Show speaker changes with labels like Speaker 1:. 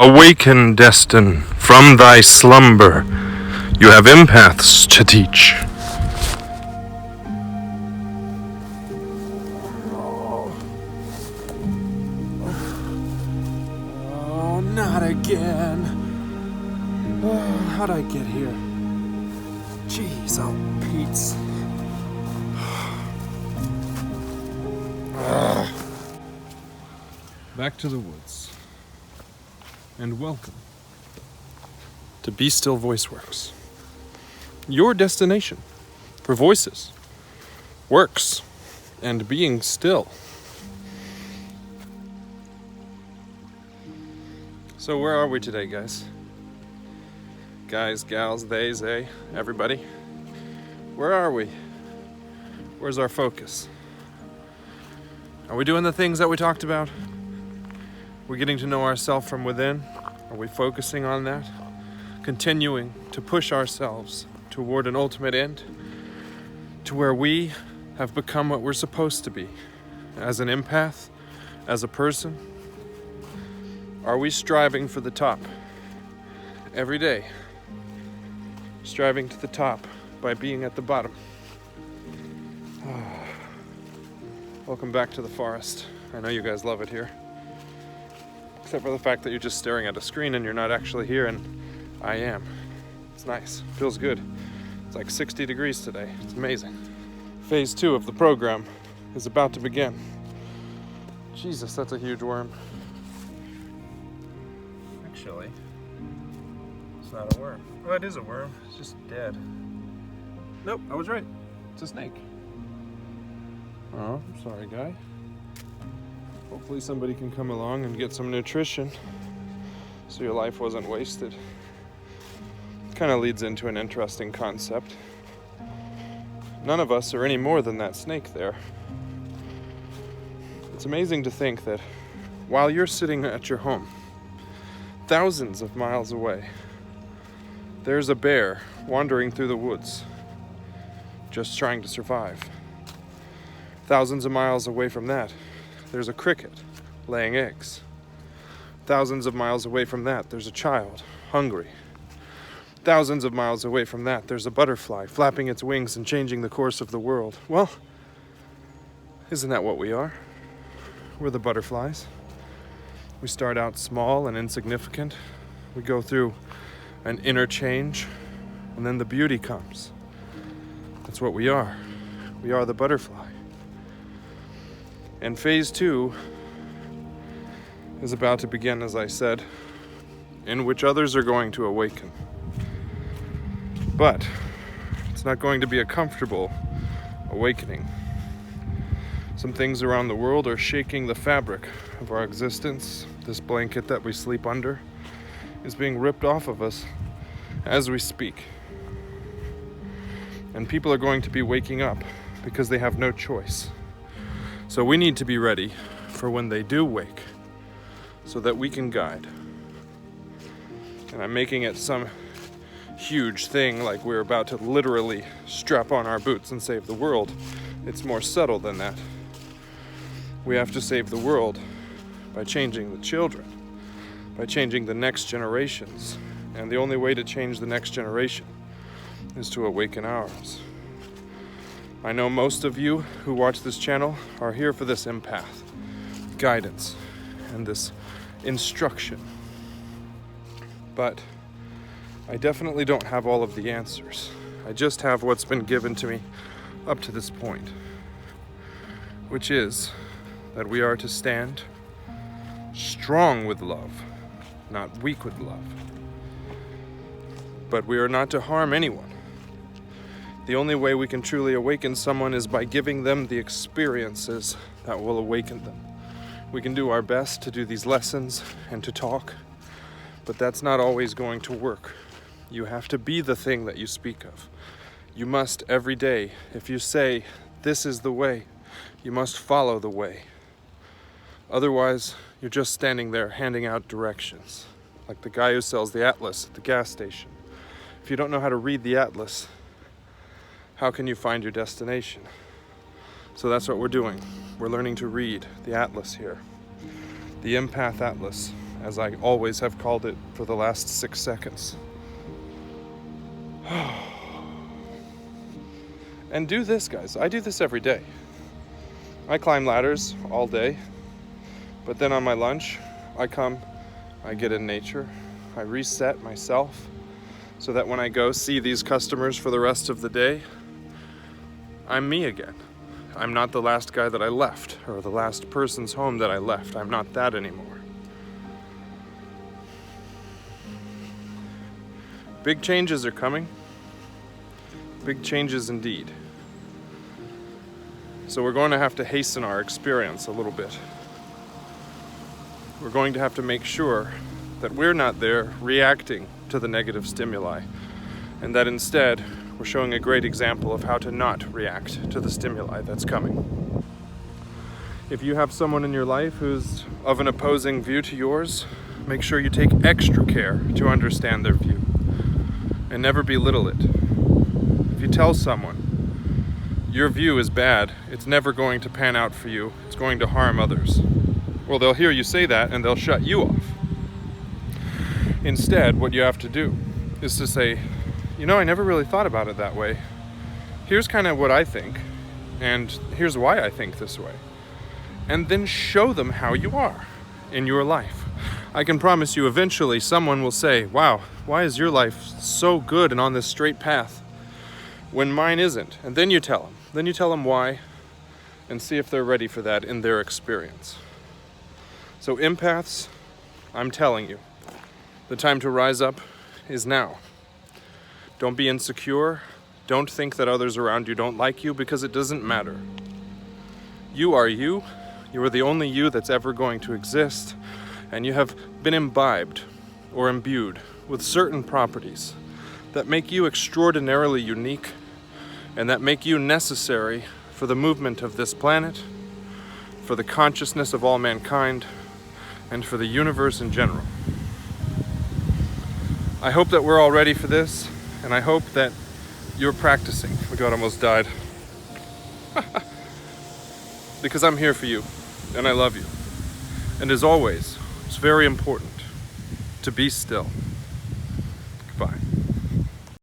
Speaker 1: Awaken, Destin, from thy slumber. You have empaths to teach.
Speaker 2: Oh, not again. Oh, how'd I get here? Jeez, oh, Pete's. Back to the woods. And welcome to Be Still VoiceWorks. Your destination for voices, works, and being still. So where are we today, guys? Guys, gals, they, everybody. Where are we? Where's our focus? Are we doing the things that we talked about? We're getting to know ourselves from within. Are we focusing on that? Continuing to push ourselves toward an ultimate end, to where we have become what we're supposed to be. As an empath, as a person, are we striving for the top? Every day, striving to the top by being at the bottom. Welcome back to the forest. I know you guys love it here. Except for the fact that you're just staring at a screen and you're not actually here, and I am. It's nice, feels good. It's like 60 degrees today, it's amazing. Phase 2 of the program is about to begin. Jesus, that's a huge worm. Actually, it's not a worm. Well, it is a worm, it's just dead. Nope, I was right, it's a snake. Oh, I'm sorry, guy. Hopefully somebody can come along and get some nutrition so your life wasn't wasted. Kind of leads into an interesting concept. None of us are any more than that snake there. It's amazing to think that while you're sitting at your home, thousands of miles away, there's a bear wandering through the woods, just trying to survive. Thousands of miles away from that, there's a cricket laying eggs. Thousands of miles away from that, there's a child hungry. Thousands of miles away from that, there's a butterfly flapping its wings and changing the course of the world. Well, isn't that what we are? We're the butterflies. We start out small and insignificant. We go through an inner change, and then the beauty comes. That's what we are. We are the butterfly. And phase 2 is about to begin, as I said, in which others are going to awaken. But it's not going to be a comfortable awakening. Some things around the world are shaking the fabric of our existence. This blanket that we sleep under is being ripped off of us as we speak. And people are going to be waking up because they have no choice. So we need to be ready for when they do wake so that we can guide. And I'm making it some huge thing like we're about to literally strap on our boots and save the world. It's more subtle than that. We have to save the world by changing the children, by changing the next generations. And the only way to change the next generation is to awaken ours. I know most of you who watch this channel are here for this empath guidance and this instruction. But I definitely don't have all of the answers. I just have what's been given to me up to this point, which is that we are to stand strong with love, not weak with love. But we are not to harm anyone. The only way we can truly awaken someone is by giving them the experiences that will awaken them. We can do our best to do these lessons and to talk, but that's not always going to work. You have to be the thing that you speak of. You must every day, if you say, this is the way, you must follow the way. Otherwise, you're just standing there handing out directions, like the guy who sells the atlas at the gas station. If you don't know how to read the atlas, how can you find your destination? So that's what we're doing. We're learning to read the atlas here. The Empath Atlas as I always have called it for the last 6 seconds. And do this, guys. I do this every day. I climb ladders all day, but then on my lunch, I come, I get in nature, I reset myself so that when I go see these customers for the rest of the day, I'm me again. I'm not the last guy that I left, or the last person's home that I left. I'm not that anymore. Big changes are coming. Big changes indeed. So we're going to have to hasten our experience a little bit. We're going to have to make sure that we're not there reacting to the negative stimuli, and that instead we're showing a great example of how to not react to the stimuli that's coming. If you have someone in your life who's of an opposing view to yours, make sure you take extra care to understand their view and never belittle it. If you tell someone your view is bad, it's never going to pan out for you, it's going to harm others, well, they'll hear you say that and they'll shut you off. Instead, what you have to do is to say, you know, I never really thought about it that way. Here's kind of what I think, and here's why I think this way. And then show them how you are in your life. I can promise you eventually someone will say, wow, why is your life so good and on this straight path when mine isn't? And then you tell them. Then you tell them why and see if they're ready for that in their experience. So empaths, I'm telling you, the time to rise up is now. Don't be insecure. Don't think that others around you don't like you, because it doesn't matter. You are you. You are the only you that's ever going to exist, and you have been imbibed or imbued with certain properties that make you extraordinarily unique and that make you necessary for the movement of this planet, for the consciousness of all mankind, and for the universe in general. I hope that we're all ready for this, and I hope that you're practicing. Oh my God, I almost died. Because I'm here for you, and I love you. And as always, it's very important to be still.